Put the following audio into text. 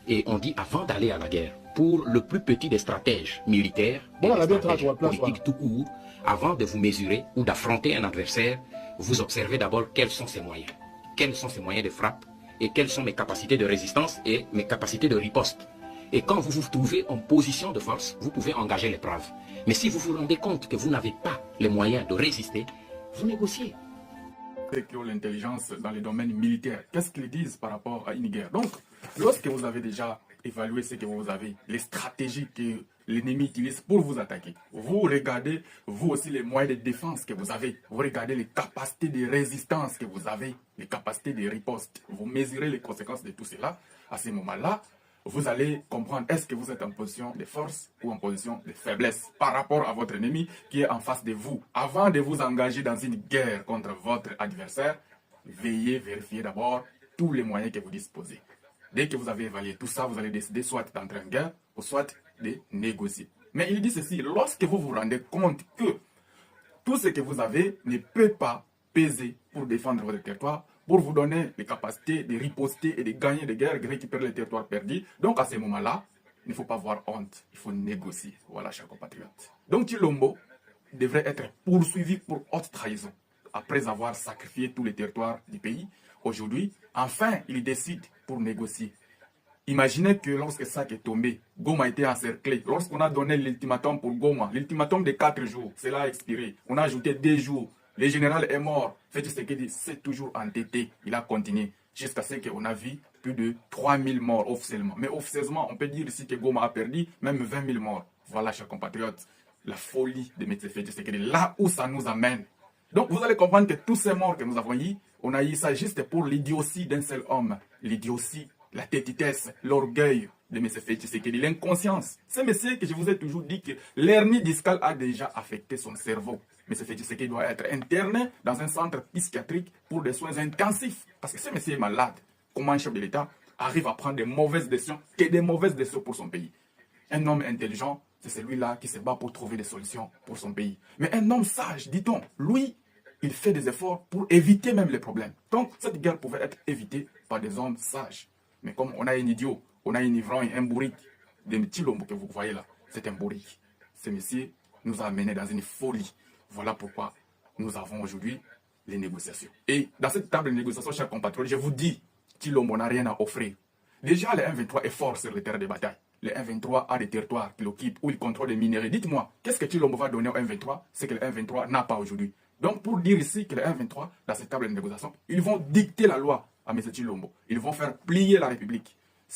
Et on dit avant d'aller à la guerre, pour le plus petit des stratèges militaires, et des stratèges politiques tout court, avant de vous mesurer ou d'affronter un adversaire, vous observez d'abord quels sont ses moyens. Quels sont ses moyens de frappe et quelles sont mes capacités de résistance et mes capacités de riposte. Et quand vous vous trouvez en position de force, vous pouvez engager l'épreuve. Mais si vous vous rendez compte que vous n'avez pas les moyens de résister, vous négociez. Qui ont l'intelligence dans les domaines militaires, qu'est-ce qu'ils disent par rapport à une guerre? Donc, lorsque vous avez déjà évalué ce que vous avez, les stratégies que l'ennemi utilise pour vous attaquer, vous regardez, vous aussi, les moyens de défense que vous avez, vous regardez les capacités de résistance que vous avez, les capacités de riposte, vous mesurez les conséquences de tout cela. À ce moment-là, vous allez comprendre est-ce que vous êtes en position de force ou en position de faiblesse par rapport à votre ennemi qui est en face de vous. Avant de vous engager dans une guerre contre votre adversaire, veuillez vérifier d'abord tous les moyens que vous disposez. Dès que vous avez évalué tout ça, vous allez décider soit d'entrer en guerre ou soit de négocier. Mais il dit ceci, lorsque vous vous rendez compte que tout ce que vous avez ne peut pas peser pour défendre votre territoire, pour vous donner les capacités de riposter et de gagner des guerres, de récupérer les territoires perdus. Donc à ce moment-là, il ne faut pas avoir honte, il faut négocier. Voilà, chers compatriotes. Donc Tshilombo devrait être poursuivi pour haute trahison. Après avoir sacrifié tous les territoires du pays, aujourd'hui, enfin, il décide pour négocier. Imaginez que lorsque Sak est tombé, Goma a été encerclé. Lorsqu'on a donné l'ultimatum pour Goma, l'ultimatum de 4 jours, cela a expiré. On a ajouté 2 jours. Le général est mort. Félix Tshisekedi s'est toujours entêté. Il a continué jusqu'à ce qu'on a vu plus de 3000 morts officiellement. Mais officieusement, on peut dire ici que Goma a perdu même 20 000 morts. Voilà, chers compatriotes, la folie de M. Félix Tshisekedi, là où ça nous amène. Donc, vous allez comprendre que tous ces morts que nous avons eu, on a eu ça juste pour l'idiotie d'un seul homme. L'idiotie, la tétitesse, l'orgueil de M. Félix Tshisekedi, l'inconscience. C'est monsieur que je vous ai toujours dit que l'hernie discale a déjà affecté son cerveau. M. Félix Tshisekedi doit être interné dans un centre psychiatrique pour des soins intensifs. Parce que ce monsieur est malade. Comment un chef de l'État arrive à prendre des mauvaises décisions, que des mauvaises décisions pour son pays? Un homme intelligent, c'est celui-là qui se bat pour trouver des solutions pour son pays. Mais un homme sage, dit-on, lui, il fait des efforts pour éviter même les problèmes. Donc, cette guerre pouvait être évitée par des hommes sages. Mais comme on a un idiot, on a un ivrogne, un bourrique, des Tshilombo que vous voyez là, c'est un bourrique. Ce monsieur nous a amenés dans une folie. Voilà pourquoi nous avons aujourd'hui les négociations. Et dans cette table de négociation, chers compatriotes, je vous dis, Tshilombo n'a rien à offrir. Déjà, le 1-23 est fort sur le terrain de bataille. Le 1-23 a des territoires qu'il occupe, où il contrôle des minerais. Dites-moi, qu'est-ce que Tshilombo va donner au 1-23? C'est que le 1-23 n'a pas aujourd'hui. Donc, pour dire ici que le 1-23, dans cette table de négociation, ils vont dicter la loi à M. Tshilombo. Ils vont faire plier la République.